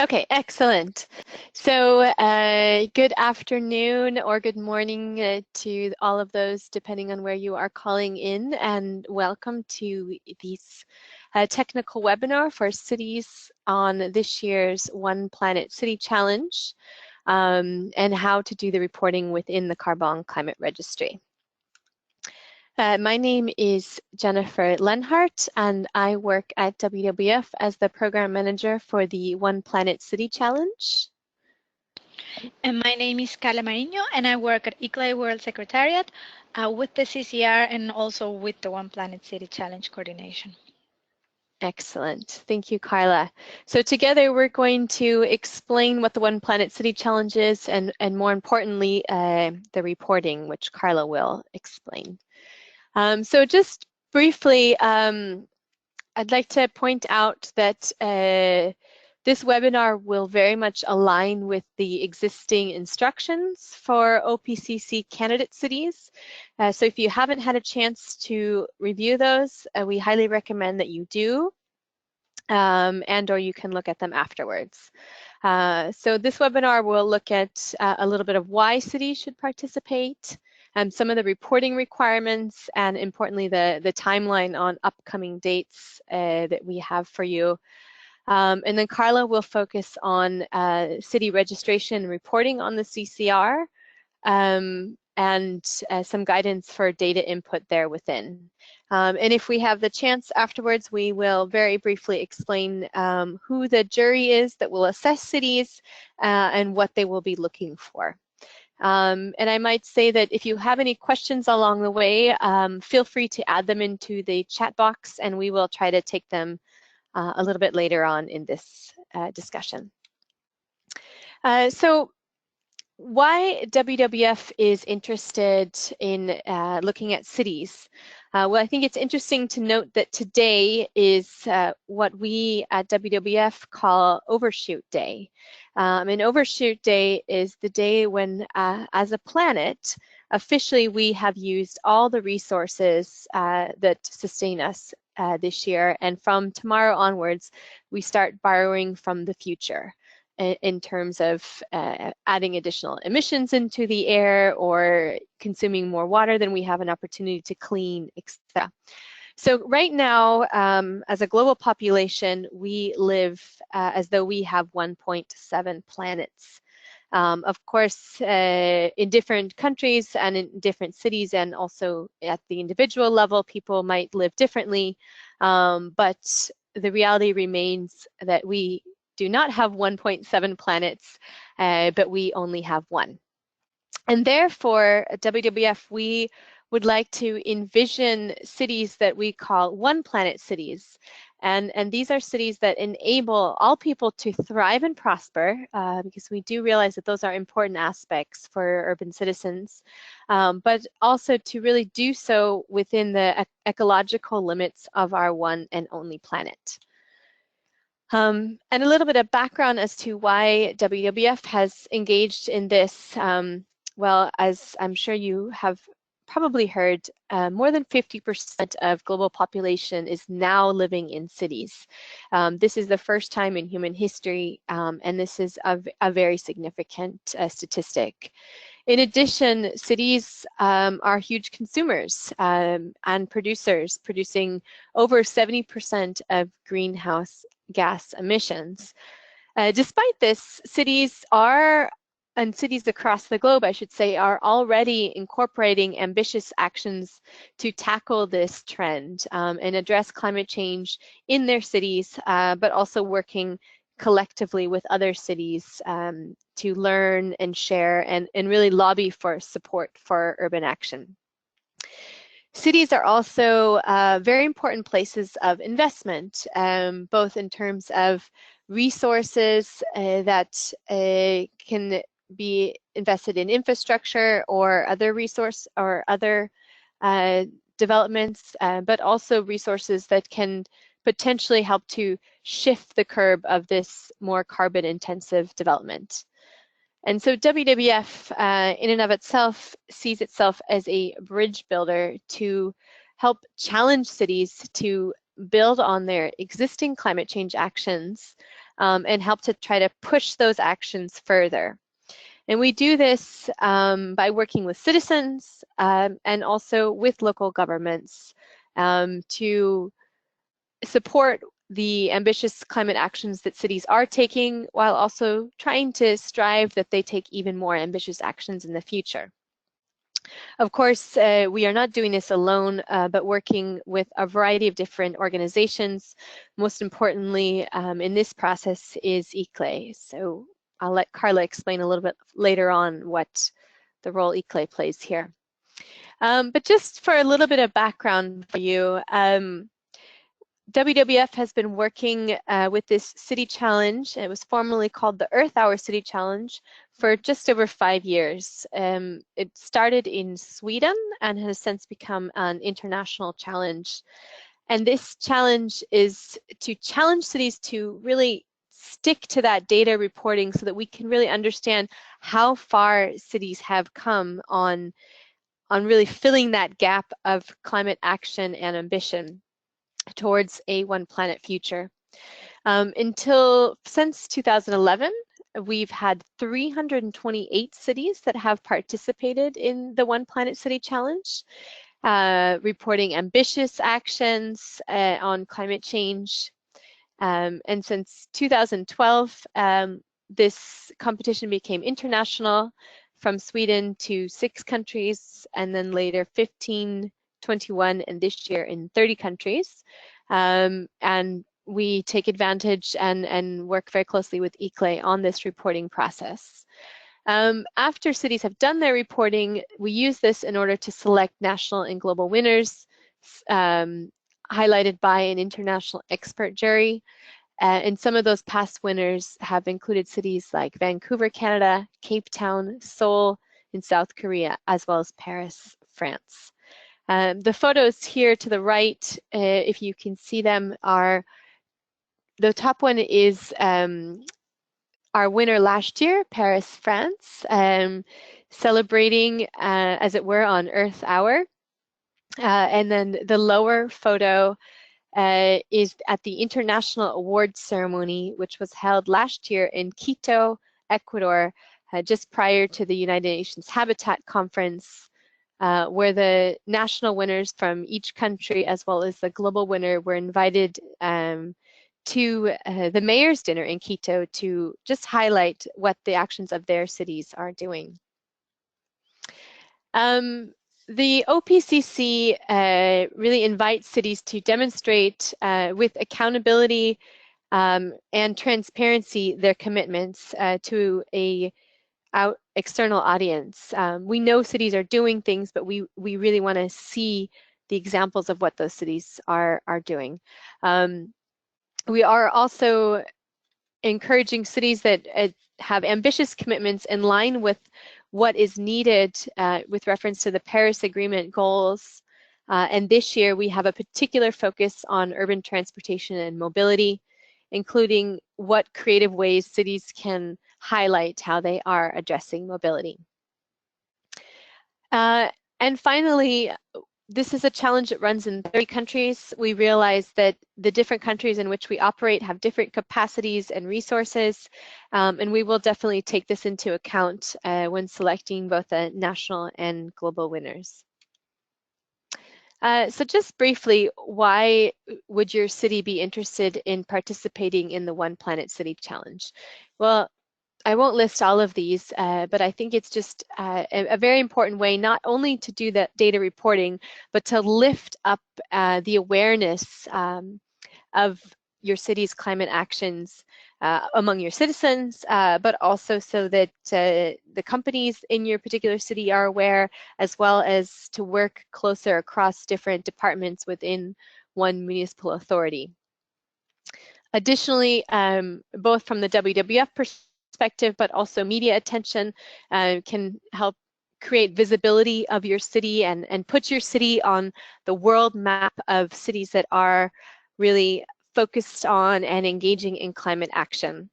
Okay, excellent. So good afternoon or good morning to all of those, depending on where you are calling in, and welcome to this technical webinar for cities on this year's One Planet City Challenge and how to do the reporting within the Carbon Climate Registry. My name is Jennifer Lenhart, and I work at WWF as the Program Manager for the One Planet City Challenge. And my name is Carla Mariño, and I work at ICLAI World Secretariat with the cCR and also with the One Planet City Challenge coordination. Excellent. Thank you, Carla. So together we're going to explain what the One Planet City Challenge is and more importantly, the reporting, which Carla will explain. So just briefly, I'd like to point out that this webinar will very much align with the existing instructions for OPCC candidate cities. So if you haven't had a chance to review those, we highly recommend that you do, and or you can look at them afterwards. So this webinar will look at a little bit of why cities should participate, some of the reporting requirements, and importantly, the timeline on upcoming dates that we have for you. And then Carla will focus on city registration and reporting on the cCR, and some guidance for data input there within. And if we have the chance afterwards, we will very briefly explain who the jury is that will assess cities and what they will be looking for. And I might say that if you have any questions along the way, feel free to add them into the chat box, and we will try to take them a little bit later on in this discussion. So why WWF is interested in looking at cities? Well, I think it's interesting to note that today is what we at WWF call Overshoot Day. And Overshoot Day is the day when, as a planet, officially we have used all the resources that sustain us this year, and from tomorrow onwards, we start borrowing from the future in terms of adding additional emissions into the air or consuming more water than we have an opportunity to clean, etc. So right now, as a global population, we live as though we have 1.7 planets. Of course, in different countries and in different cities and also at the individual level, people might live differently, but the reality remains that we do not have 1.7 planets, but we only have one. And therefore, at WWF, we would like to envision cities that we call one planet cities. And these are cities that enable all people to thrive and prosper, because we do realize that those are important aspects for urban citizens, but also to really do so within the ecological limits of our one and only planet. And a little bit of background as to why WWF has engaged in this. Well, as I'm sure you have probably heard, more than 50% of global population is now living in cities. This is the first time in human history, and this is a very significant statistic. In addition, cities are huge consumers and producers, producing over 70% of greenhouse gas emissions. Despite this, cities across the globe, I should say, are already incorporating ambitious actions to tackle this trend and address climate change in their cities, but also working collectively with other cities to learn and share and really lobby for support for urban action. Cities are also very important places of investment, both in terms of resources that can be invested in infrastructure or other developments, but also resources that can potentially help to shift the curve of this more carbon-intensive development. And so WWF, in and of itself, sees itself as a bridge builder to help challenge cities to build on their existing climate change actions, and help to try to push those actions further. And we do this by working with citizens and also with local governments to support the ambitious climate actions that cities are taking, while also trying to strive that they take even more ambitious actions in the future. Of course, we are not doing this alone, but working with a variety of different organizations. Most importantly, in this process is ICLE. So I'll let Carla explain a little bit later on what the role ICLE plays here. But just for a little bit of background for you, WWF has been working with this city challenge. It was formerly called the Earth Hour City Challenge for just over 5 years. It started in Sweden and has since become an international challenge. And this challenge is to challenge cities to really stick to that data reporting so that we can really understand how far cities have come on really filling that gap of climate action and ambition towards a one planet future. Since 2011, we've had 328 cities that have participated in the One Planet City Challenge, reporting ambitious actions on climate change. And since 2012, this competition became international, from Sweden to 6 countries, and then later 15, 21, and this year in 30 countries. And we take advantage and work very closely with ICLE on this reporting process. After cities have done their reporting, we use this in order to select national and global winners, highlighted by an international expert jury. And some of those past winners have included cities like Vancouver, Canada, Cape Town, Seoul in South Korea, as well as Paris, France. The photos here to the right, if you can see them, are the top one is our winner last year, Paris, France, celebrating, as it were, on Earth Hour. And then the lower photo is at the International Awards Ceremony, which was held last year in Quito, Ecuador, just prior to the United Nations Habitat Conference, where the national winners from each country, as well as the global winner, were invited to the mayor's dinner in Quito to just highlight what the actions of their cities are doing. The OPCC really invites cities to demonstrate with accountability and transparency their commitments to a external audience. We know cities are doing things, but we really want to see the examples of what those cities are doing. We are also encouraging cities that have ambitious commitments in line with what is needed with reference to the Paris Agreement goals. And this year we have a particular focus on urban transportation and mobility, including what creative ways cities can highlight how they are addressing mobility. And finally, this is a challenge that runs in 30 countries. We realize that the different countries in which we operate have different capacities and resources, and we will definitely take this into account when selecting both the national and global winners. So just briefly, why would your city be interested in participating in the One Planet City Challenge? Well, I won't list all of these, but I think it's just a very important way not only to do that data reporting, but to lift up the awareness of your city's climate actions among your citizens, but also so that the companies in your particular city are aware, as well as to work closer across different departments within one municipal authority. Additionally, both from the WWF perspective, but also media attention can help create visibility of your city and put your city on the world map of cities that are really focused on and engaging in climate action.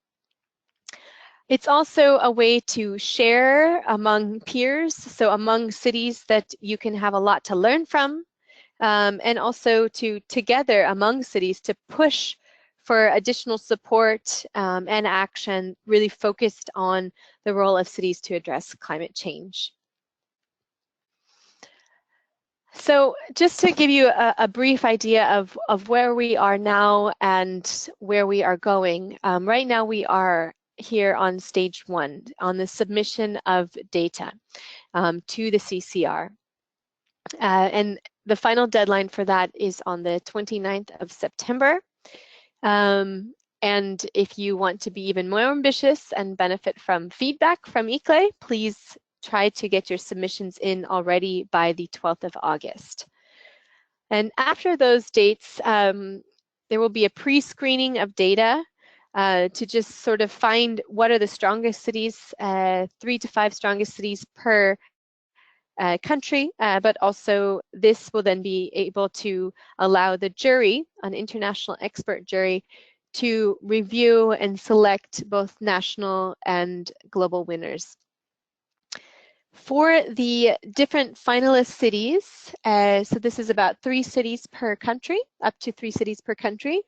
It's also a way to share among peers, so among cities that you can have a lot to learn from, and also to together among cities to push for additional support and action really focused on the role of cities to address climate change. So just to give you a brief idea of where we are now and where we are going, right now we are here on stage 1 on the submission of data to the cCR. And the final deadline for that is on the 29th of September. And if you want to be even more ambitious and benefit from feedback from ICLEI, please try to get your submissions in already by the 12th of August. And after those dates, there will be a pre-screening of data to just sort of find what are the strongest cities, 3 to 5 strongest cities per country, but also this will then be able to allow the jury, an international expert jury, to review and select both national and global winners. For the different finalist cities, so this is about 3 cities per country, up to 3 cities per country,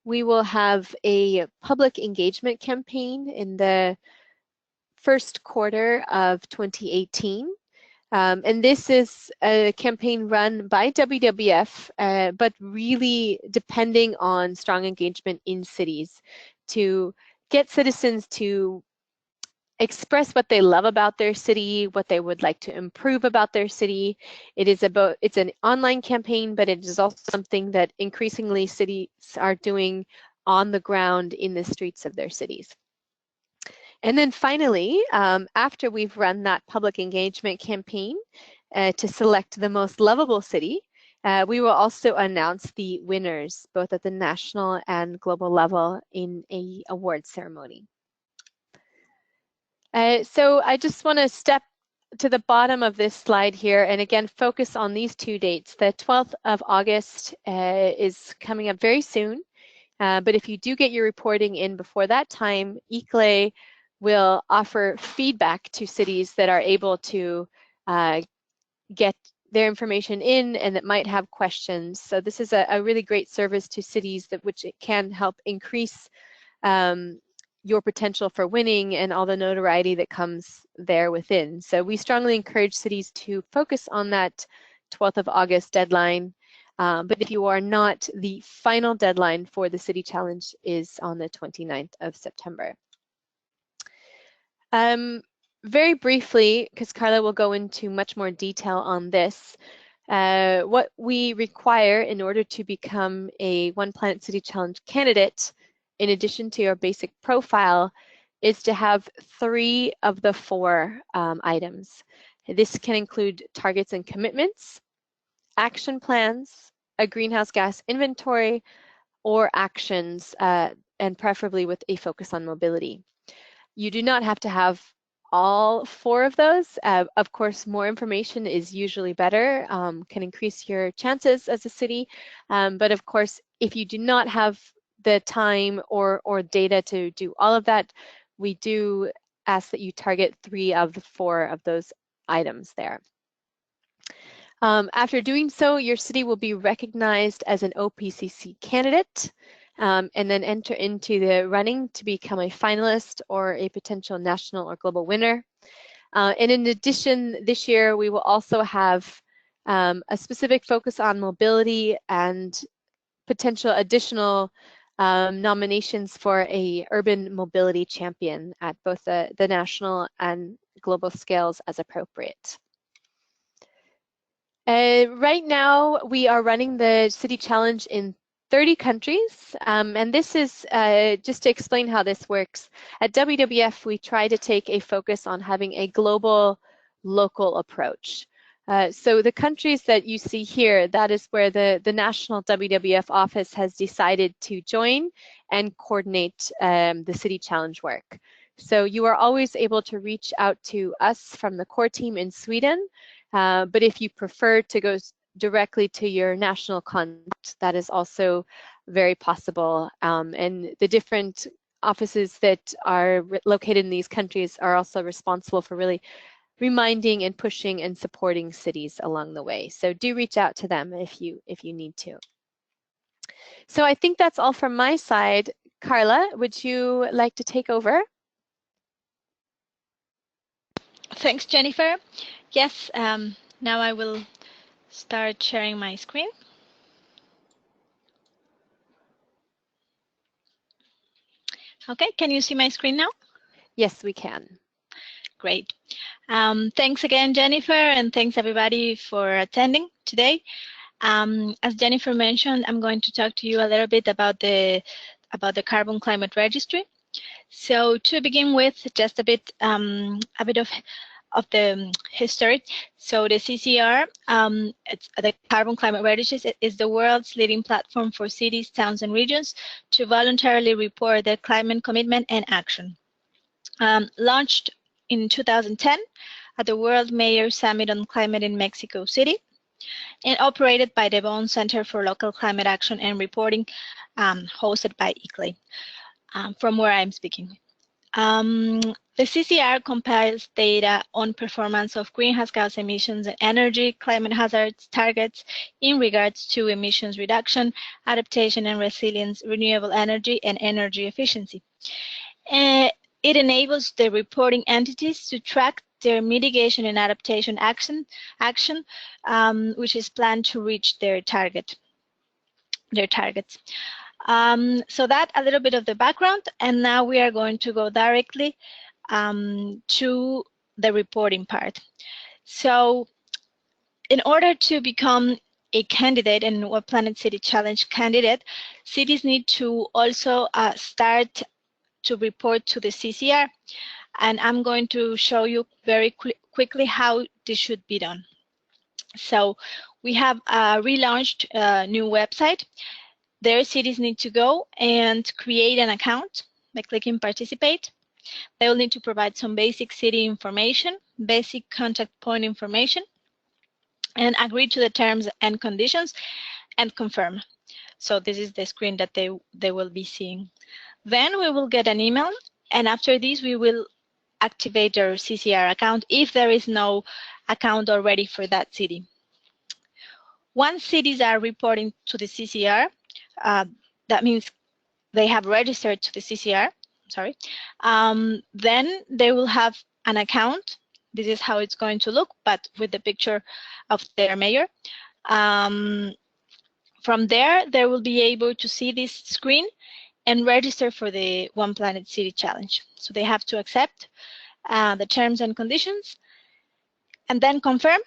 we will have a public engagement campaign in the first quarter of 2018. And this is a campaign run by WWF, but really depending on strong engagement in cities to get citizens to express what they love about their city, what they would like to improve about their city. It's an online campaign, but it is also something that increasingly cities are doing on the ground in the streets of their cities. And then finally, after we've run that public engagement campaign to select the most lovable city, we will also announce the winners, both at the national and global level in an award ceremony. So I just want to step to the bottom of this slide here and again focus on these 2 dates. The 12th of August is coming up very soon, but if you do get your reporting in before that time, ICLEI will offer feedback to cities that are able to get their information in and that might have questions. So this is a really great service to cities which it can help increase your potential for winning and all the notoriety that comes there within. So we strongly encourage cities to focus on that 12th of August deadline. But if you are not, the final deadline for the City Challenge is on the 29th of September. Very briefly, because Carla will go into much more detail on this, what we require in order to become a One Planet City Challenge candidate, in addition to your basic profile, is to have 3 of the 4 items. This can include targets and commitments, action plans, a greenhouse gas inventory, or actions, and preferably with a focus on mobility. You do not have to have all 4 of those. Of course, more information is usually better, can increase your chances as a city. But of course, if you do not have the time or data to do all of that, we do ask that you target 3 of the 4 of those items there. After doing so, your city will be recognized as an OPCC candidate and then enter into the running to become a finalist or a potential national or global winner. And in addition, this year we will also have a specific focus on mobility and potential additional nominations for a urban mobility champion at both the national and global scales as appropriate. Right now, we are running the City Challenge in 30 countries, and this is just to explain how this works. At WWF, we try to take a focus on having a global, local approach. So the countries that you see here, that is where the national WWF office has decided to join and coordinate the City Challenge work. So you are always able to reach out to us from the core team in Sweden, but if you prefer to go directly to your national contact, that is also very possible. And the different offices that are located in these countries are also responsible for really reminding and pushing and supporting cities along the way. So do reach out to them if you need to. So I think that's all from my side. Carla, would you like to take over? Thanks, Jennifer. Yes, now I will start sharing my screen. Okay, can you see my screen now? Yes, we can. Great. Thanks again, Jennifer, and thanks everybody for attending today. As Jennifer mentioned, I'm going to talk to you a little bit about the Carbon Climate Registry. So to begin with, just a bit of the history. So the cCR, it's the Carbon Climate Registry, is the world's leading platform for cities, towns, and regions to voluntarily report their climate commitment and action. Launched in 2010 at the World Mayor Summit on Climate in Mexico City, and operated by the Bonn Center for Local Climate Action and Reporting, hosted by ICLEI, from where I'm speaking. The cCR compiles data on performance of greenhouse gas emissions and energy, climate hazards, targets in regards to emissions reduction, adaptation and resilience, renewable energy, and energy efficiency. It enables the reporting entities to track their mitigation and adaptation action, which is planned to reach their targets. So that a little bit of the background, and now we are going to go directly to the reporting part. So in order to become a candidate and One Planet City Challenge candidate, cities need to also start to report to the cCR. And I'm going to show you very quickly how this should be done. So we have relaunched a new website. There, cities need to go and create an account by clicking participate. They will need to provide some basic city information, basic contact point information, and agree to the terms and conditions and confirm. So this is the screen that they will be seeing. Then we will get an email, and after this we will activate their cCR account if there is no account already for that city. Once cities are reporting to the cCR, that means they have registered to the cCR, sorry, then they will have an account. This is how it's going to look, but with the picture of their mayor. From there, they will be able to see this screen and register for the One Planet City Challenge. So they have to accept the terms and conditions and then confirm.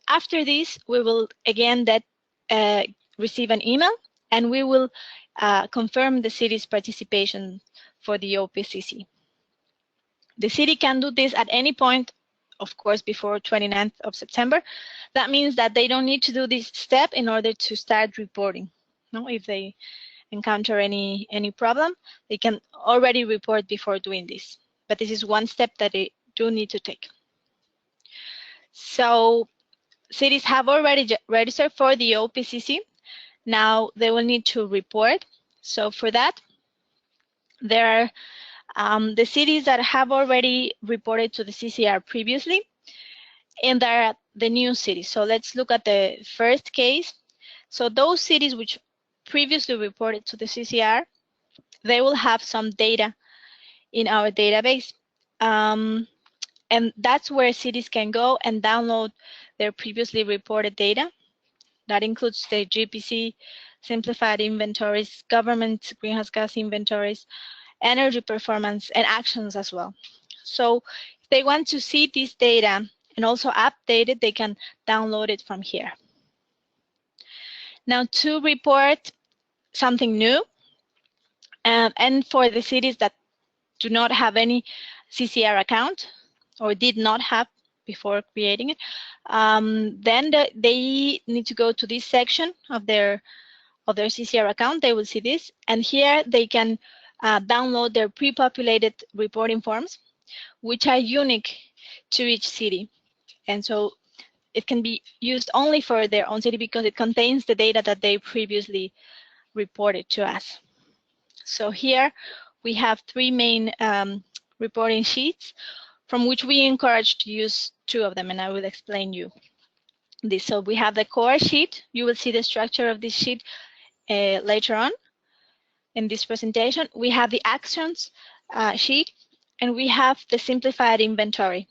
After this, we will again receive an email, and we will confirm the city's participation for the OPCC. The city can do this at any point, of course, before 29th of September. That means that they don't need to do this step in order to start reporting. No, if they encounter any problem, they can already report before doing this. But this is one step that they do need to take. So cities have already registered for the OPCC. Now they will need to report. So for that, there are the cities that have already reported to the cCR previously, and there are the new cities. So let's look at the first case. So those cities which previously reported to the cCR, they will have some data in our database. And that's where cities can go and download their previously reported data. That includes the GPC, simplified inventories, government greenhouse gas inventories, energy performance, and actions as well. So if they want to see this data and also update it, they can download it from here. Now to report something new, and for the cities that do not have any cCR account or did not have before creating it, then they need to go to this section of their cCR account. They will see this, and here they can download their pre-populated reporting forms, which are unique to each city. And so it can be used only for their own city because it contains the data that they previously reported to us. So here we have three main reporting sheets from which we encourage to use two of them, and I will explain you this. So we have the core sheet. You will see the structure of this sheet. later on in this presentation. We have the actions sheet, and we have the simplified inventory.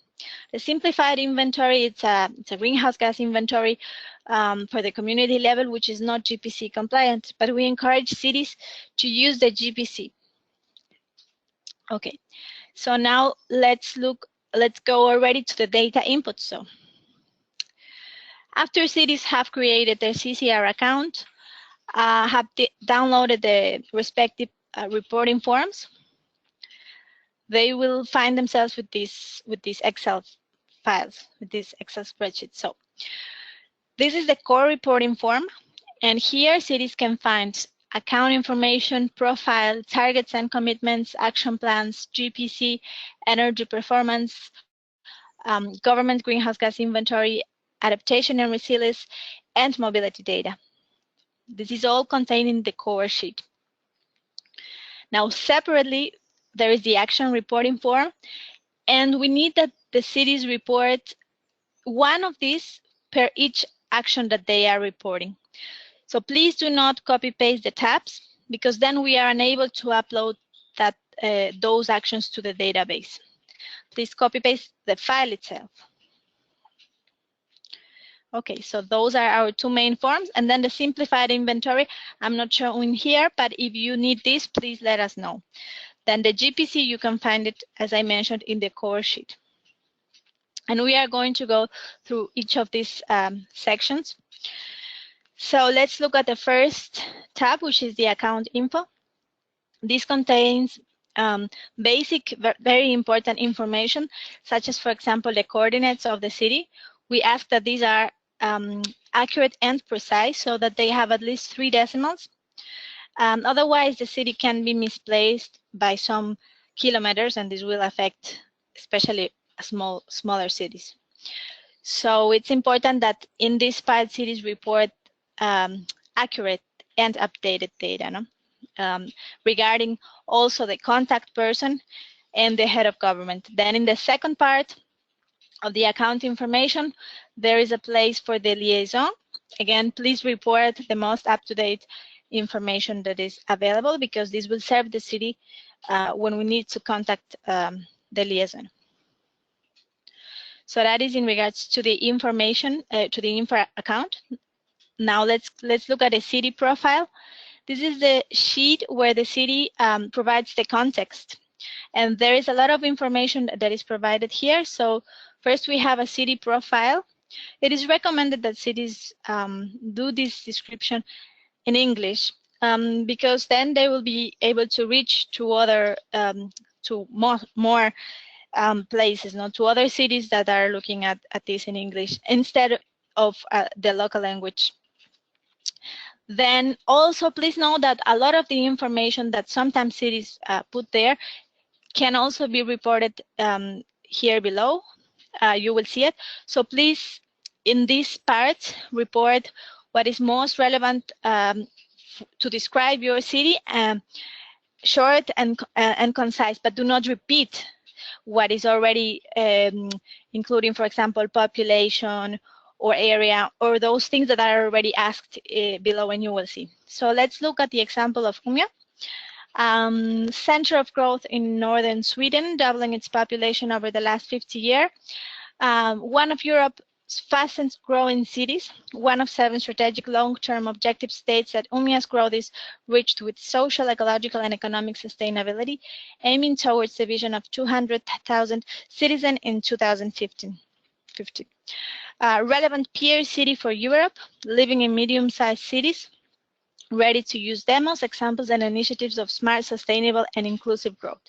The simplified inventory, it's a greenhouse gas inventory for the community level, which is not GPC compliant, but we encourage cities to use the GPC. Okay, so now let's go already to the data input. So after cities have created their cCR account, have downloaded the respective reporting forms, they will find themselves with these Excel files, with this Excel spreadsheet. So this is the core reporting form, and here cities can find account information, profile, targets and commitments, action plans, GPC, energy performance, government greenhouse gas inventory, adaptation and resilience, and mobility data. This is all contained in the core sheet. Now, separately, there is the action reporting form, and we need that the cities report one of these per each action that they are reporting. So please do not copy paste the tabs, because then we are unable to upload those actions to the database. Please copy paste the file itself. Okay, so those are our two main forms, and then the simplified inventory, I'm not showing here, but if you need this, please let us know. Then the GPC, you can find it, as I mentioned, in the core sheet. And we are going to go through each of these sections. So let's look at the first tab, which is the account info. This contains basic, very important information, such as, for example, the coordinates of the city. We ask that these are accurate and precise, so that they have at least 3 decimals. Otherwise, the city can be misplaced by some kilometers, and this will affect especially smaller cities. So it's important that in this part, cities report accurate and updated data, no? Regarding also the contact person and the head of government. Then in the second part of the account information, there is a place for the liaison. Again, please report the most up-to-date information that is available, because this will serve the city when we need to contact the liaison. So that is in regards to the information, to the info account. Now let's look at a city profile. This is the sheet where the city provides the context. And there is a lot of information that is provided here. So first we have a city profile. It is recommended that cities do this description in English, because then they will be able to reach to other, to more places, not to other cities that are looking at this in English instead of the local language. Then also please know that a lot of the information that sometimes cities put there can also be reported here below. You will see it. So please, in this part, report what is most relevant to describe your city, short and concise, but do not repeat what is already including, for example, population or area, or those things that are already asked below, and you will see. So let's look at the example of Umeå. Center of growth in northern Sweden, doubling its population over the last 50 years. One of Europe's fastest growing cities. One of 7 strategic long-term objectives states that Umeå's growth is reached with social, ecological, and economic sustainability, aiming towards the vision of 200,000 citizens in 2050. Relevant peer city for Europe, living in medium-sized cities, ready to use demos, examples, and initiatives of smart, sustainable, and inclusive growth.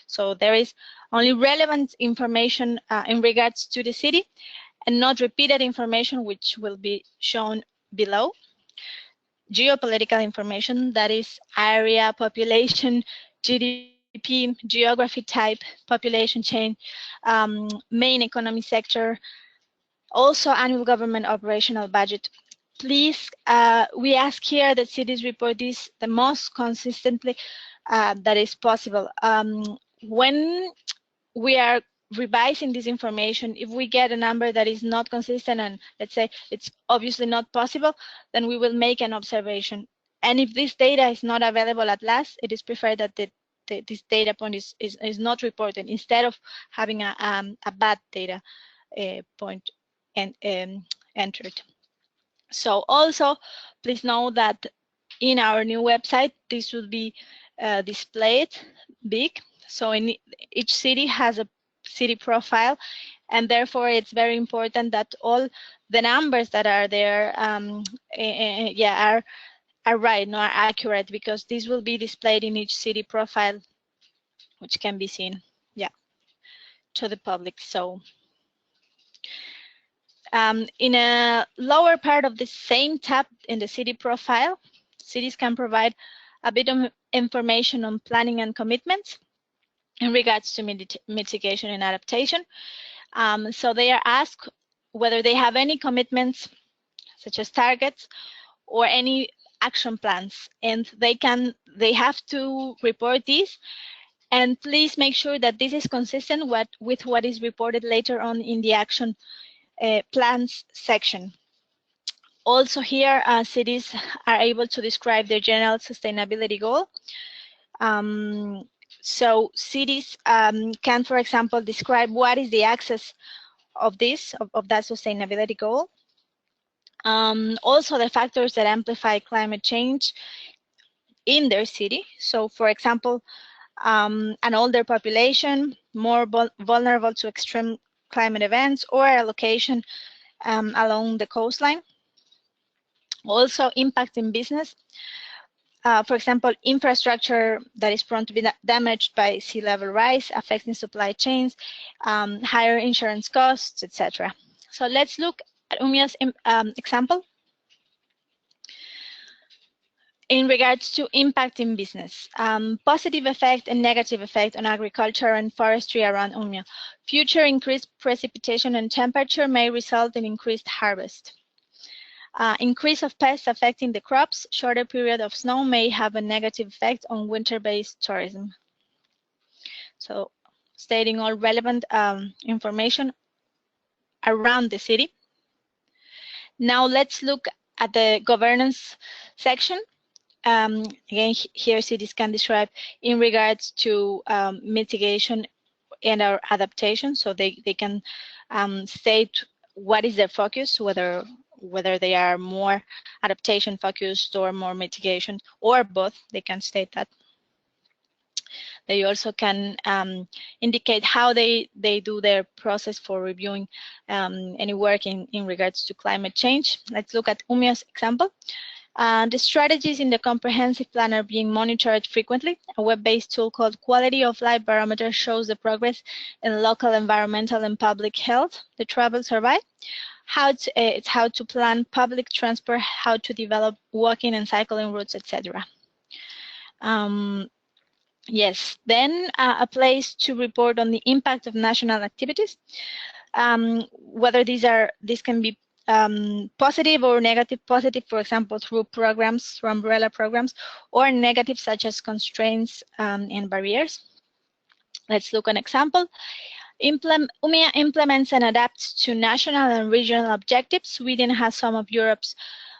So there is only relevant information in regards to the city, and not repeated information, which will be shown below. Geopolitical information, that is area, population, GDP, geography type, population change, main economy sector, also annual government operational budget. Please, we ask here that cities report this the most consistently that is possible. When we are revising this information, if we get a number that is not consistent, and let's say it's obviously not possible, then we will make an observation And if this data is not available at last, it is preferred that this data point is not reported instead of having a bad data point entered. So also, please know that in our new website, this will be displayed big. So in each city has a city profile, and therefore it's very important that all the numbers that are there are right, not accurate, because this will be displayed in each city profile, which can be seen, to the public. So in a lower part of the same tab in the city profile, cities can provide a bit of information on planning and commitments in regards to mitigation and adaptation. So they are asked whether they have any commitments, such as targets, or any action plans, and they have to report these. And please make sure that this is consistent with what is reported later on in the action plans section. Also here, cities are able to describe their general sustainability goal. So cities can, for example, describe what is the access of that sustainability goal. Also the factors that amplify climate change in their city. So for example, an older population, more vulnerable to extreme climate events, or a location along the coastline. Also impacting business. For example, infrastructure that is prone to be damaged by sea level rise, affecting supply chains, higher insurance costs, etc. So let's look at Umia's example. In regards to impact in business, positive effect and negative effect on agriculture and forestry around Umia. Future increased precipitation and temperature may result in increased harvest. Increase of pests affecting the crops, shorter period of snow may have a negative effect on winter-based tourism. So stating all relevant information around the city. Now let's look at the governance section. Again, here cities can describe in regards to mitigation and our adaptation. So they can state what is their focus, whether they are more adaptation focused or more mitigation, or both. They can state that. They also can indicate how they do their process for reviewing any work in regards to climate change. Let's look at Umia's example. The strategies in the comprehensive plan are being monitored frequently. A web-based tool called Quality of Life Barometer shows the progress in local environmental and public health, the travel survey, it's how to plan public transport, how to develop walking and cycling routes, etc. Yes, then a place to report on the impact of national activities, whether these can be positive or negative. Positive, for example, through programs, through umbrella programs, or negative, such as constraints and barriers. Let's look at an example. UMIA implements and adapts to national and regional objectives. Sweden has some of Europe's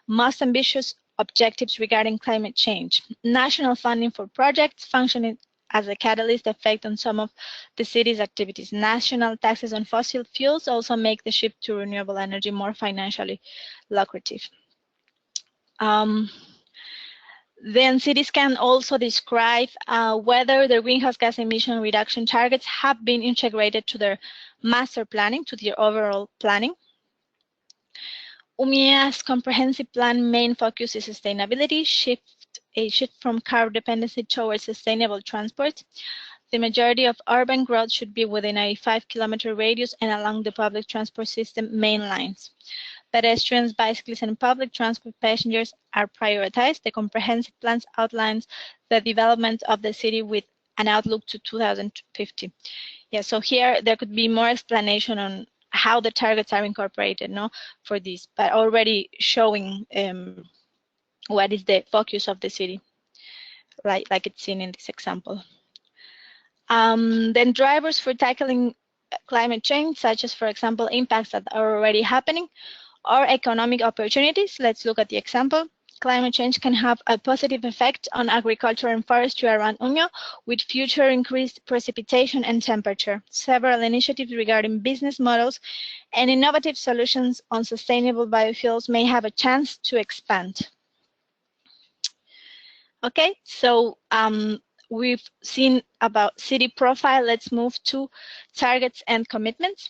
most ambitious objectives regarding climate change. National funding for projects functioning as a catalyst effect on some of the city's activities. National taxes on fossil fuels also make the shift to renewable energy more financially lucrative. Then cities can also describe whether the greenhouse gas emission reduction targets have been integrated to their master planning, to their overall planning. UMIA's comprehensive plan main focus is sustainability, a shift from carbon dependency towards sustainable transport. The majority of urban growth should be within a 5-kilometer radius and along the public transport system main lines. Pedestrians, bicyclists, and public transport passengers are prioritized. The comprehensive plan outlines the development of the city with an outlook to 2050. Yeah, so here there could be more explanation on how the targets are incorporated, for this, but already showing what is the focus of the city, like it's seen in this example. Then drivers for tackling climate change, such as, for example, impacts that are already happening, or economic opportunities. Let's look at the example. climate change can have a positive effect on agriculture and forestry around Uño, with future increased precipitation and temperature. Several initiatives regarding business models and innovative solutions on sustainable biofuels may have a chance to expand. Okay, so we've seen about city profile. Let's move to targets and commitments.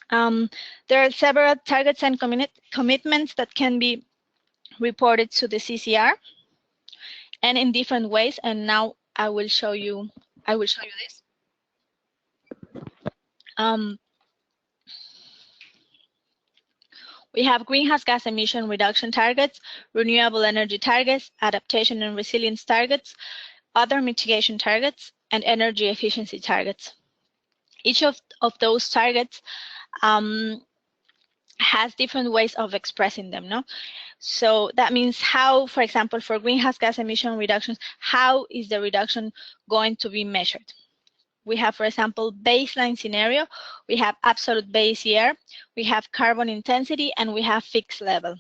There are several targets and commitments that can be reported to the cCR, and in different ways. And now I will show you this. We have greenhouse gas emission reduction targets, renewable energy targets, adaptation and resilience targets, other mitigation targets, and energy efficiency targets. Each of those targets has different ways of expressing them, no? So that means how, for example, for greenhouse gas emission reductions, how is the reduction going to be measured? We have, for example, baseline scenario, we have absolute base year, we have carbon intensity, and we have fixed level.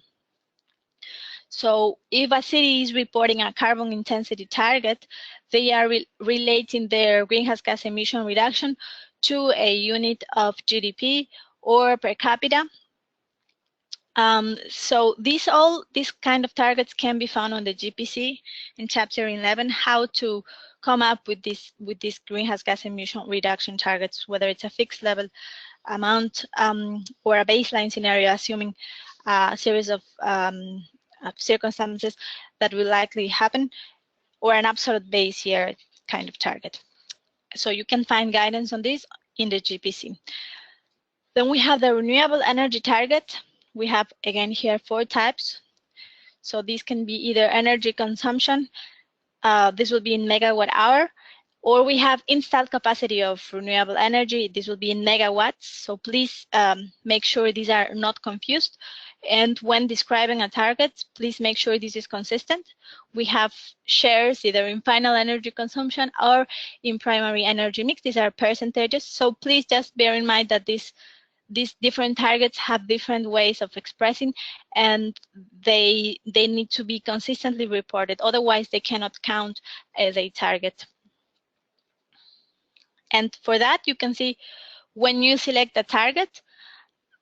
So if a city is reporting a carbon intensity target, they are relating their greenhouse gas emission reduction to a unit of GDP or per capita. So these kind of targets can be found on the GPC in Chapter 11, how to come up with these greenhouse gas emission reduction targets, whether it's a fixed level amount or a baseline scenario, assuming a series of circumstances that will likely happen, or an absolute base year kind of target. So you can find guidance on this in the GPC. Then we have the renewable energy target. We have, again, here 4 types. So these can be either energy consumption, this will be in megawatt hour, or we have installed capacity of renewable energy, this will be in megawatts. So please make sure these are not confused. And when describing a target, please make sure this is consistent. We have shares either in final energy consumption or in primary energy mix. These are percentages. So please just bear in mind that these different targets have different ways of expressing, and they need to be consistently reported. Otherwise, they cannot count as a target. And for that, you can see when you select a target,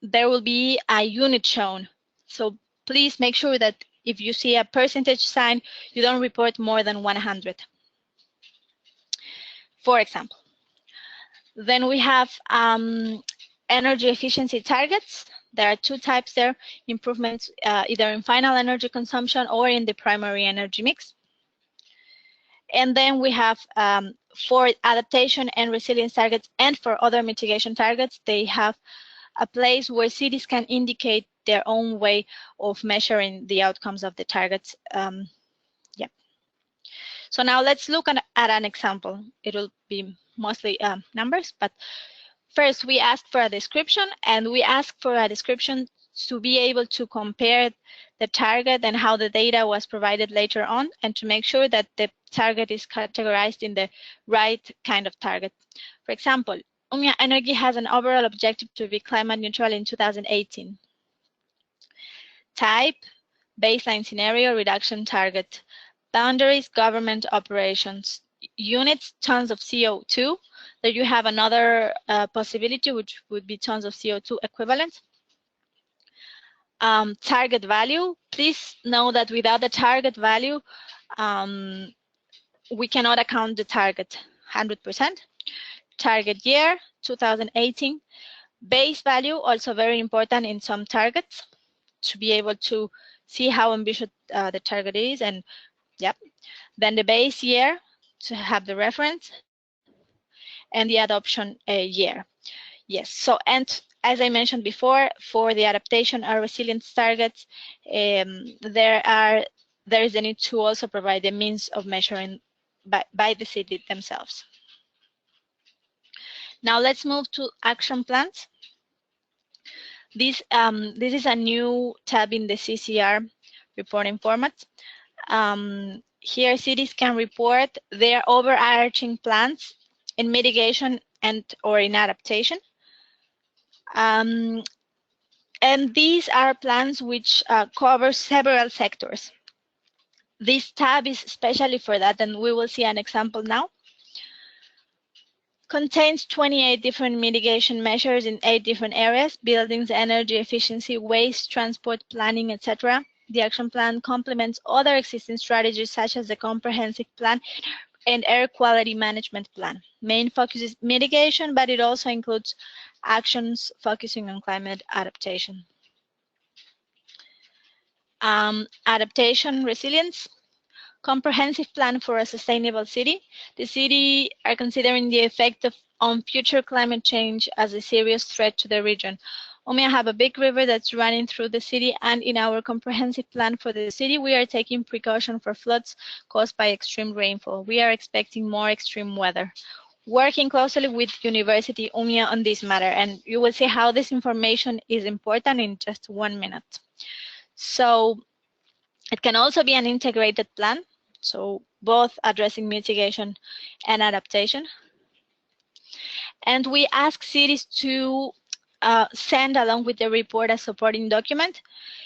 there will be a unit shown. So please make sure that if you see a percentage sign, you don't report more than 100, for example. Then we have energy efficiency targets. There are 2 types there, improvements either in final energy consumption or in the primary energy mix. And then we have for adaptation and resilience targets and for other mitigation targets, they have a place where cities can indicate their own way of measuring the outcomes of the targets. Yeah. So now let's look at an example. It will be mostly numbers, but first we ask for a description, and we ask for a description to be able to compare the target and how the data was provided later on, and to make sure that the target is categorized in the right kind of target. For example, Uña Energy has an overall objective to be climate neutral in 2018. Type, baseline scenario, reduction target. Boundaries, government operations. Units, tons of CO2. There you have another possibility, which would be tons of CO2 equivalent. Target value. Please know that without the target value, we cannot account the target 100%. Target year, 2018. Base value, also very important in some targets, to be able to see how ambitious the target is. And yep. Then the base year, to have the reference, and the adoption year. Yes, so, and as I mentioned before, for the adaptation or resilience targets, there is a need to also provide the means of measuring by the city themselves. Now let's move to action plans. This is a new tab in the cCR reporting format. Here, cities can report their overarching plans in mitigation and or in adaptation. And these are plans which cover several sectors. This tab is especially for that, and we will see an example now. Contains 28 different mitigation measures in 8 different areas: buildings, energy efficiency, waste, transport, planning, etc. The action plan complements other existing strategies such as the comprehensive plan and air quality management plan. Main focus is mitigation, but it also includes actions focusing on climate adaptation. Adaptation resilience. Comprehensive plan for a sustainable city. The city are considering the effect on future climate change as a serious threat to the region. Omia have a big river that's running through the city, and in our comprehensive plan for the city, we are taking precaution for floods caused by extreme rainfall. We are expecting more extreme weather. Working closely with University Umia on this matter, and you will see how this information is important in just 1 minute. So it can also be an integrated plan, so both addressing mitigation and adaptation. And we ask cities to send along with the report a supporting document.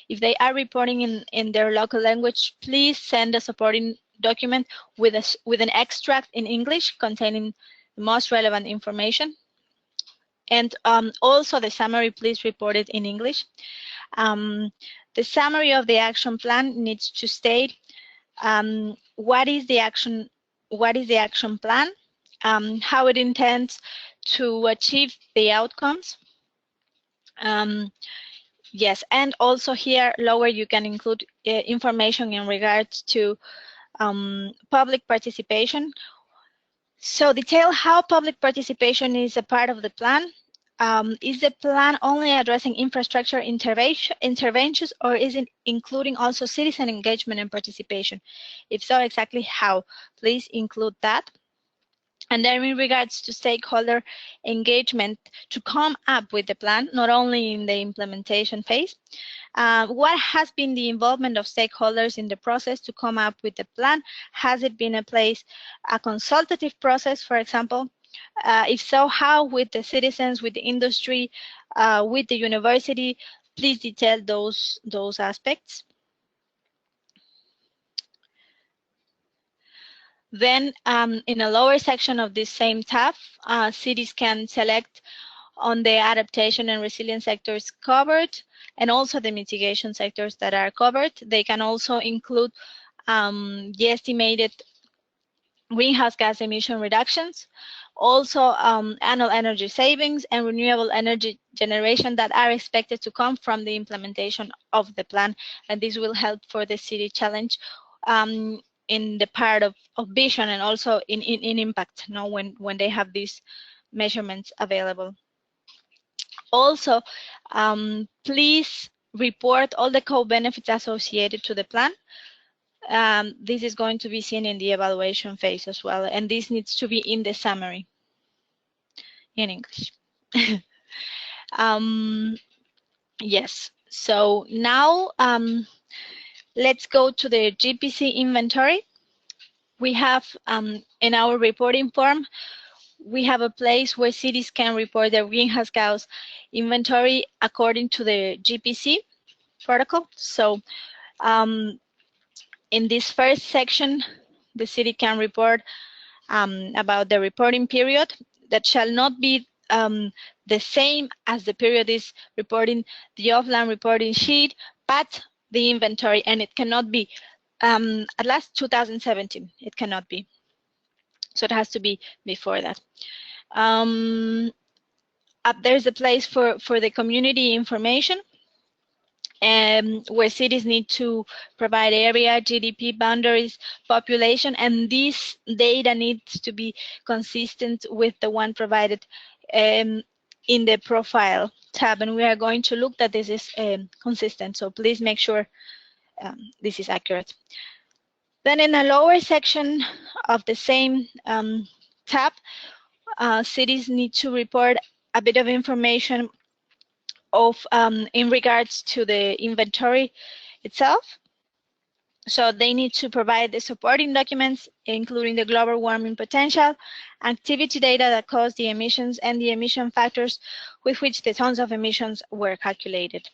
If they are reporting in their local language, please send a supporting document with an extract in English containing the most relevant information. And also the summary, please report it in English. The summary of the action plan needs to state what is the action plan, how it intends to achieve the outcomes. Yes, and also here lower you can include information in regards to public participation. So detail how public participation is a part of the plan. Is the plan only addressing infrastructure interventions, or is it including also citizen engagement and participation? If so, exactly how? Please include that. And then in regards to stakeholder engagement, to come up with the plan, not only in the implementation phase, what has been the involvement of stakeholders in the process to come up with the plan? Has it been a consultative process, for example? If so, how? With the citizens, with the industry, with the university? Please detail those aspects. Then in a lower section of this same tab, cities can select on the adaptation and resilience sectors covered, and also the mitigation sectors that are covered. They can also include the estimated greenhouse gas emission reductions, also annual energy savings and renewable energy generation that are expected to come from the implementation of the plan. And this will help for the city challenge in the part of vision and also in impact, you know, when they have these measurements available. Also, please report all the co-benefits associated to the plan. This is going to be seen in the evaluation phase as well, and this needs to be in the summary in English. Yes, so now let's go to the GPC inventory. We have in our reporting form, we have a place where cities can report their greenhouse gas inventory according to the GPC protocol. So in this first section, the city can report about the reporting period that shall not be the same as the period is reporting the offline reporting sheet, but the inventory, and it cannot be at last 2017. It cannot be. So it has to be before that. There's a place for the community information, where cities need to provide area, GDP, boundaries, population, and this data needs to be consistent with the one provided in the profile tab, and we are going to look that this is consistent, so please make sure this is accurate. Then in a lower section of the same tab, cities need to report a bit of information in regards to the inventory itself. So they need to provide the supporting documents, including the global warming potential, activity data that caused the emissions, and the emission factors with which the tons of emissions were calculated.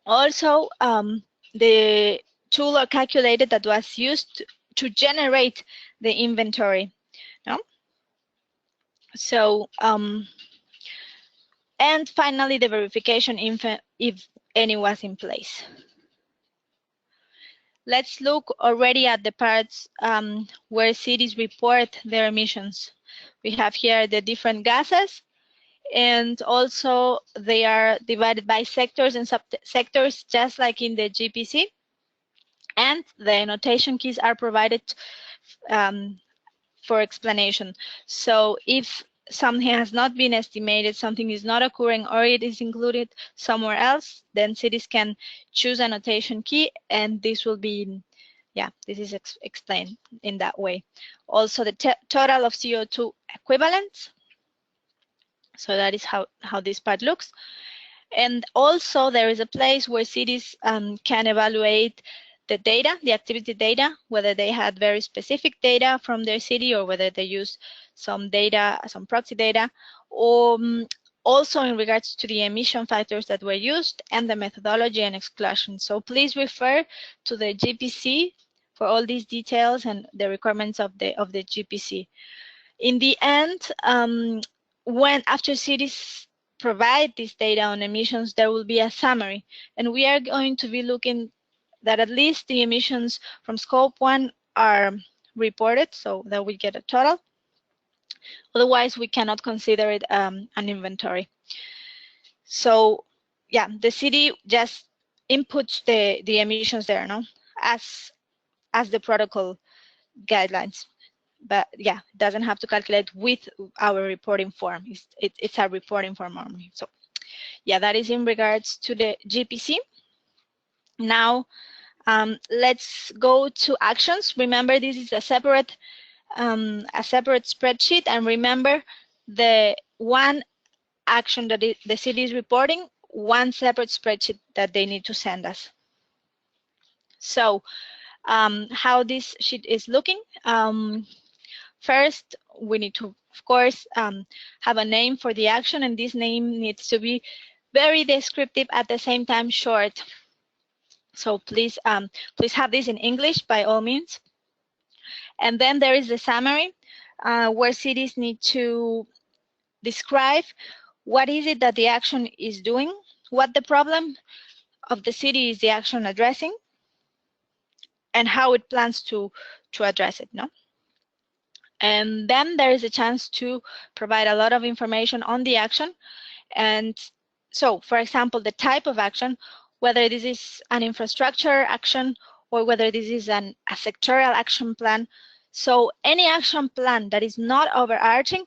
Also, the tool or calculator that was used to generate the inventory. No? So, and finally, the verification if any was in place. Let's look already at the parts where cities report their emissions. We have here the different gases, and also they are divided by sectors and subsectors, just like in the GPC. And the annotation keys are provided for explanation. So if something has not been estimated, something is not occurring, or it is included somewhere else, then cities can choose annotation key, and this will be, yeah, this is explained in that way. Also, the total of CO2 equivalents. So that is how this part looks. And also there is a place where cities can evaluate the data, the activity data, whether they had very specific data from their city or whether they use some data, some proxy data, or also in regards to the emission factors that were used and the methodology and exclusion. So please refer to the GPC for all these details and the requirements of the GPC. In the end, when after cities provide this data on emissions, there will be a summary, and we are going to be looking that at least the emissions from scope 1 are reported, so that we get a total. Otherwise, we cannot consider it an inventory. So yeah, the city just inputs the emissions there, no, as the protocol guidelines. But yeah, it doesn't have to calculate with our reporting form. It's a reporting form only. So yeah, that is in regards to the GPC. Now let's go to actions. Remember, this is a separate spreadsheet, and remember the one action that the city is reporting, one separate spreadsheet that they need to send us. So how this sheet is looking. First, we need to, of course, have a name for the action, and this name needs to be very descriptive at the same time short. So please, please have this in English by all means. And then there is the summary, where cities need to describe what is it that the action is doing, what the problem of the city is the action addressing, and how it plans to address it. No. And then there is a chance to provide a lot of information on the action. And so, for example, the type of action, whether this is an infrastructure action or whether this is a sectoral action plan. So any action plan that is not overarching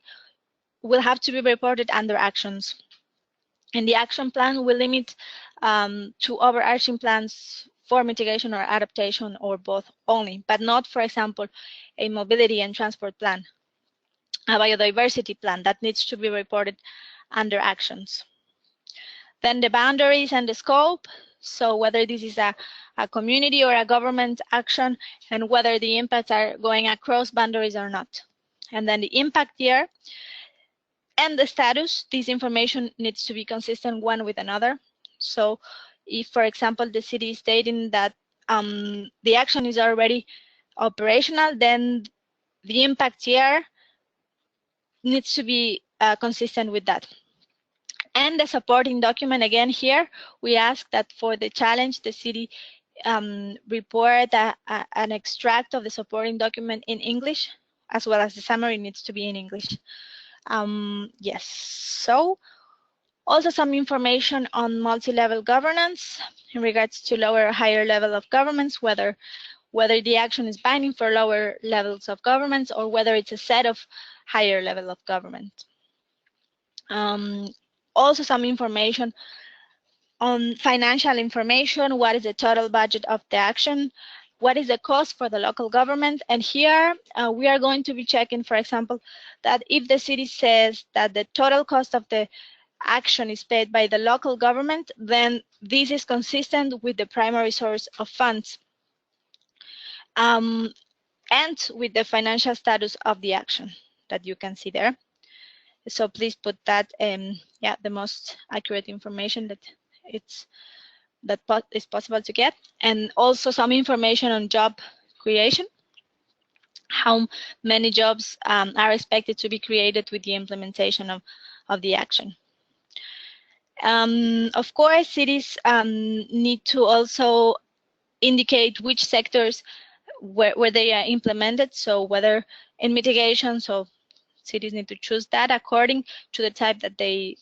will have to be reported under actions. And the action plan will limit to overarching plans for mitigation or adaptation or both only, but not, for example, a mobility and transport plan, a biodiversity plan that needs to be reported under actions. Then the boundaries and the scope, so whether this is a community or a government action and whether the impacts are going across boundaries or not. And then the impact year and the status, this information needs to be consistent one with another. So if, for example, the city is stating that the action is already operational, then the impact year needs to be consistent with that. And the supporting document, again, here, we ask that for the challenge, the city report an extract of the supporting document in English, as well as the summary needs to be in English. Yes, so also some information on multi-level governance in regards to lower or higher level of governments, whether the action is binding for lower levels of governments or whether it's a set of higher level of government. Also some information on financial information, what is the total budget of the action, what is the cost for the local government, and here we are going to be checking, for example, that if the city says that the total cost of the action is paid by the local government, then this is consistent with the primary source of funds and with the financial status of the action that you can see there. So please put that, yeah, the most accurate information that it's that is possible to get, and also some information on job creation, how many jobs are expected to be created with the implementation of the action. Of course, cities need to also indicate which sectors where they are implemented, so whether in mitigation, so cities need to choose that according to the type that they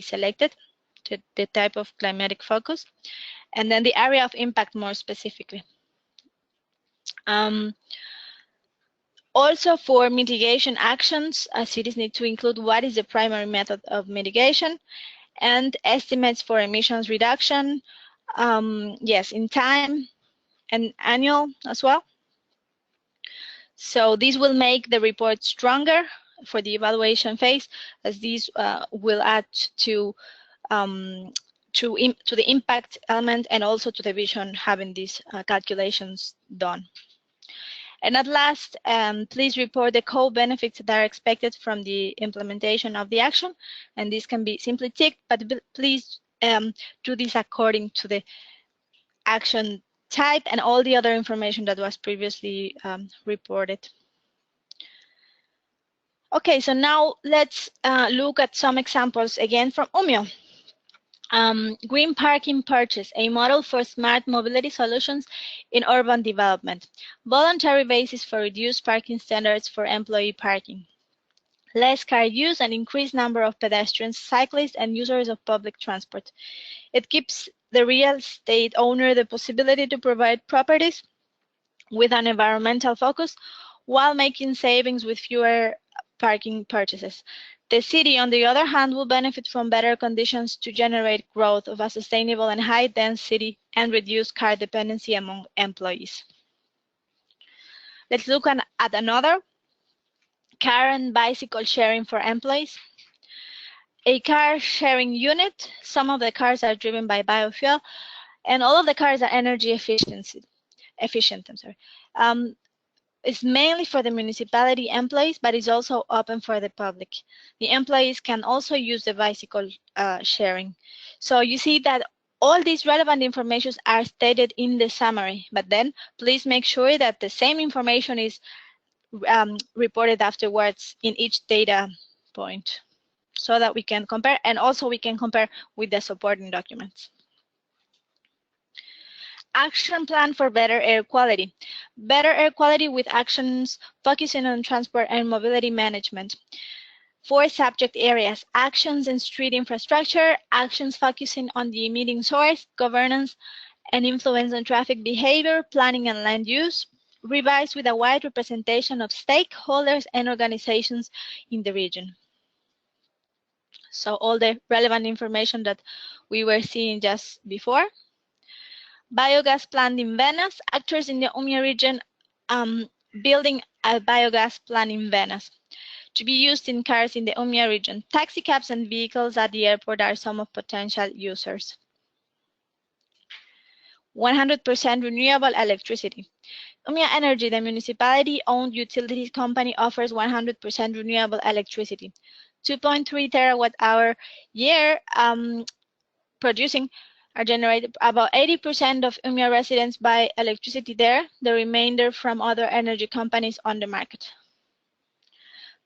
selected, the type of climatic focus, and then the area of impact more specifically. Also, for mitigation actions, cities need to include what is the primary method of mitigation and estimates for emissions reduction, yes, in time and annual as well. So this will make the report stronger for the evaluation phase, as these will add to the impact element and also to the vision having these calculations done. And at last, please report the co-benefits that are expected from the implementation of the action. And this can be simply ticked, but please do this according to the action type and all the other information that was previously reported. Okay, so now let's look at some examples again from UMIO. Green parking purchase, a model for smart mobility solutions in urban development. Voluntary basis for reduced parking standards for employee parking. Less car use and increased number of pedestrians, cyclists, and users of public transport. It gives the real estate owner the possibility to provide properties with an environmental focus while making savings with fewer parking purchases. The city, on the other hand, will benefit from better conditions to generate growth of a sustainable and high-density and reduce car dependency among employees. Let's look at another, car and bicycle sharing for employees. A car sharing unit, some of the cars are driven by biofuel, and all of the cars are energy efficient. It's mainly for the municipality employees, but it's also open for the public. The employees can also use the bicycle sharing. So you see that all these relevant information are stated in the summary, but then please make sure that the same information is reported afterwards in each data point so that we can compare, and also we can compare with the supporting documents. Action plan for better air quality. Better air quality with actions focusing on transport and mobility management. 4 subject areas: actions in street infrastructure, actions focusing on the emitting source, governance and influence on traffic behavior, planning and land use, revised with a wide representation of stakeholders and organizations in the region. So all the relevant information that we were seeing just before. Biogas plant in Venice, actors in the UMIA region building a biogas plant in Venice to be used in cars in the UMIA region. Taxi cabs and vehicles at the airport are some of potential users. 100% renewable electricity. UMIA Energy, the municipality-owned utility company, offers 100% renewable electricity. 2.3 terawatt-hour year producing are generated. About 80% of UMIA residents buy electricity there, the remainder from other energy companies on the market.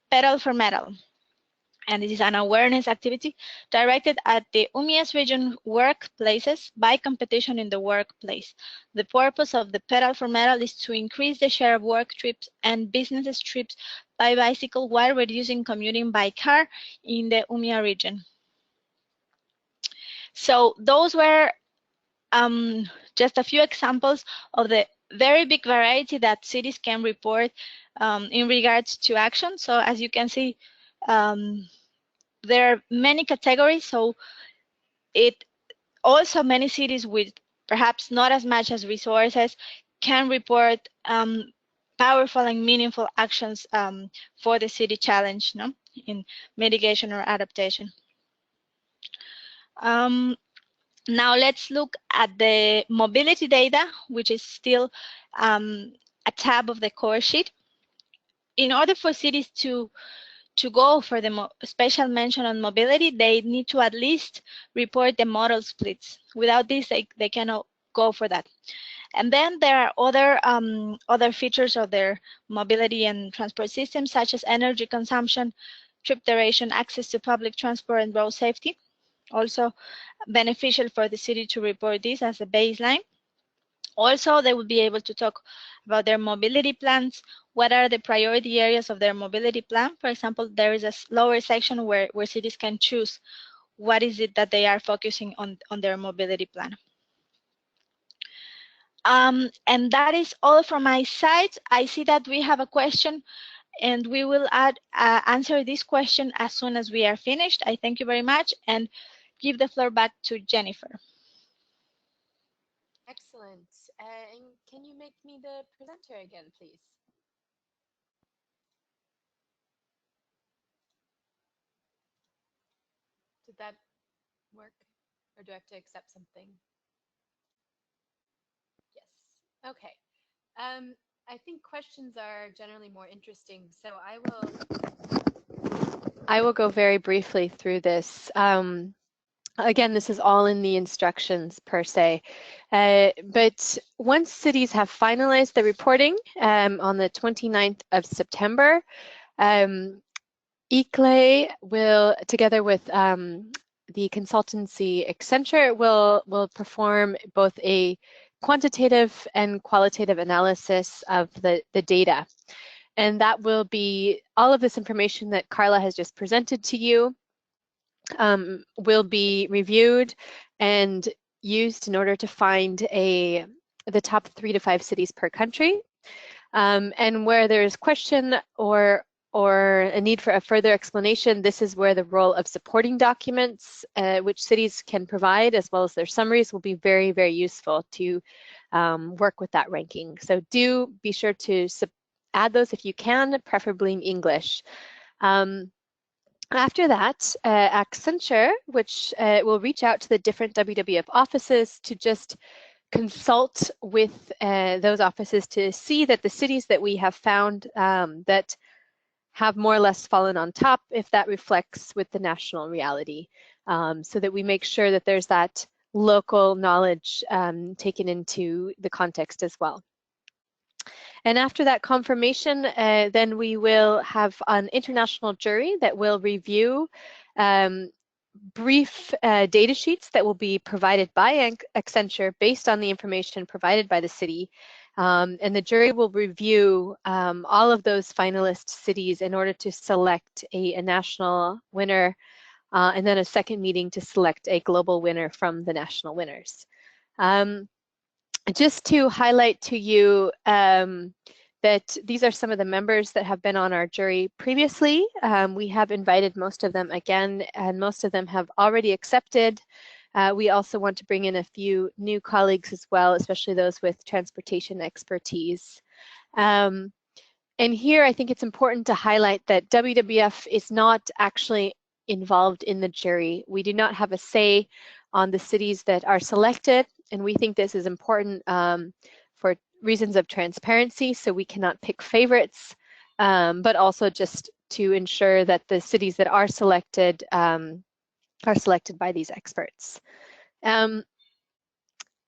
Pedal for Metal. And this is an awareness activity directed at the UMIA's region workplaces by competition in the workplace. The purpose of the Pedal for Metal is to increase the share of work trips and business trips by bicycle while reducing commuting by car in the UMIA region. So those were just a few examples of the very big variety that cities can report in regards to action. So as you can see, there are many categories. So it also many cities with perhaps not as much as resources can report powerful and meaningful actions for the city challenge, no, in mitigation or adaptation. Now let's look at the mobility data, which is still a tab of the core sheet. In order for cities to to go for the special mention on mobility, they need to at least report the modal splits. Without this, they cannot go for that. And then there are other features of their mobility and transport system, such as energy consumption, trip duration, access to public transport, and road safety. Also beneficial for the city to report this as a baseline. Also, they will be able to talk about their mobility plans. What are the priority areas of their mobility plan? For example, there is a lower section where cities can choose what is it that they are focusing on their mobility plan. And that is all from my side. I see that we have a question, and we will answer this question as soon as we are finished. I thank you very much and give the floor back to Jennifer. Excellent. And can you make me the presenter again, please? Did that work? Or do I have to accept something? Yes. Okay. I think questions are generally more interesting, so I will go very briefly through this. Again, this is all in the instructions per se, but once cities have finalized the reporting on the 29th of September, ICLE will, together with the consultancy Accenture, will perform both a quantitative and qualitative analysis of the data. And that will be all of this information that Carla has just presented to you will be reviewed and used in order to find the top 3 to 5 cities per country. And where there's question or a need for a further explanation, this is where the role of supporting documents, which cities can provide, as well as their summaries, will be very, very useful to work with that ranking. So do be sure to add those if you can, preferably in English. After that, Accenture, which will reach out to the different WWF offices to just consult with those offices to see that the cities that we have found that have more or less fallen on top, if that reflects with the national reality, so that we make sure that there's that local knowledge taken into the context as well. And after that confirmation, then we will have an international jury that will review brief data sheets that will be provided by Accenture based on the information provided by the city. And the jury will review all of those finalist cities in order to select a national winner, and then a second meeting to select a global winner from the national winners. Just to highlight to you that these are some of the members that have been on our jury previously. We have invited most of them again, and most of them have already accepted. We also want to bring in a few new colleagues as well, especially those with transportation expertise. And here I think it's important to highlight that WWF is not actually involved in the jury. We do not have a say on the cities that are selected, and we think this is important for reasons of transparency, so we cannot pick favorites, but also just to ensure that the cities that are selected by these experts.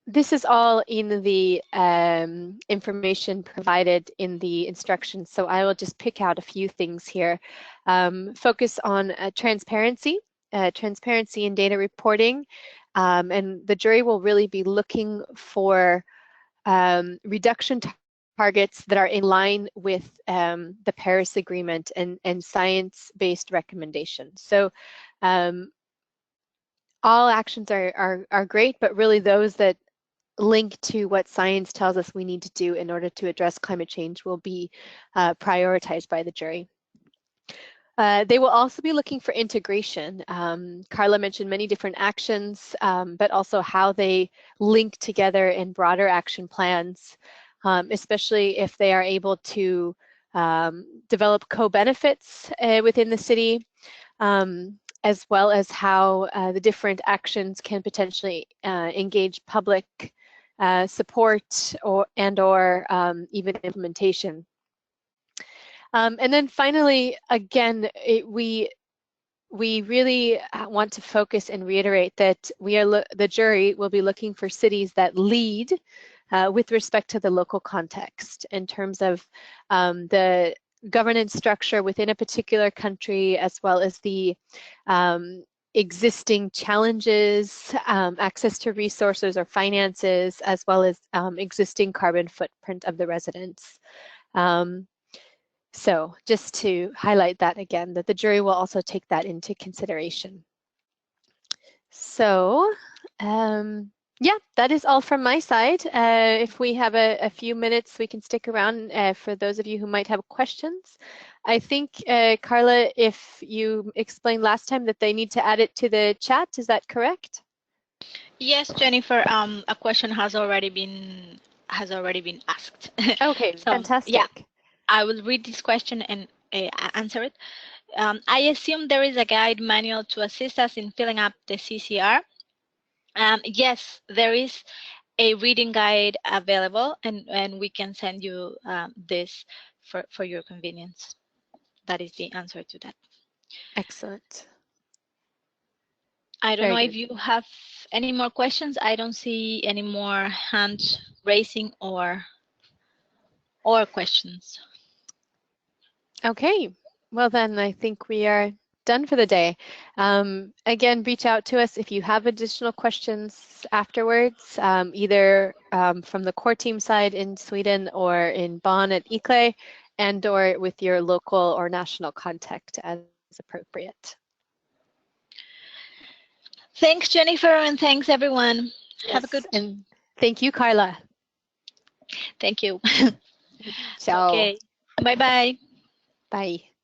This is all in the information provided in the instructions, so I will just pick out a few things here. Focus on transparency in data reporting, and the jury will really be looking for reduction targets that are in line with the Paris Agreement and science-based recommendations. So all actions are great, but really those that link to what science tells us we need to do in order to address climate change will be prioritized by the jury. They will also be looking for integration. Carla mentioned many different actions, but also how they link together in broader action plans, especially if they are able to develop co-benefits within the city, as well as how the different actions can potentially engage public support or even implementation. And then finally, again, we really want to focus and reiterate that the jury will be looking for cities that lead with respect to the local context in terms of the governance structure within a particular country, as well as the existing challenges, access to resources or finances, as well as existing carbon footprint of the residents. So just to highlight that again, that the jury will also take that into consideration. So yeah, that is all from my side. If we have a few minutes, we can stick around for those of you who might have questions. I think, Carla, if you explained last time that they need to add it to the chat, is that correct? Yes, Jennifer, a question has already been asked. Okay, So fantastic. yeah, I will read this question and answer it. I assume there is a guide manual to assist us in filling up the cCR. Yes, there is a reading guide available, and we can send you this for your convenience. That is the answer to that. Excellent. I don't Very know if good. you have any more questions. I don't see any more hand raising or questions. Okay, well then I think we are done for the day. Again, reach out to us if you have additional questions afterwards, either from the core team side in Sweden or in Bonn at ICLE, and or with your local or national contact as appropriate. Thanks, Jennifer, and thanks, everyone. Yes, Have a good... and thank you, Carla. Thank you. Ciao. Okay, bye-bye. Bye.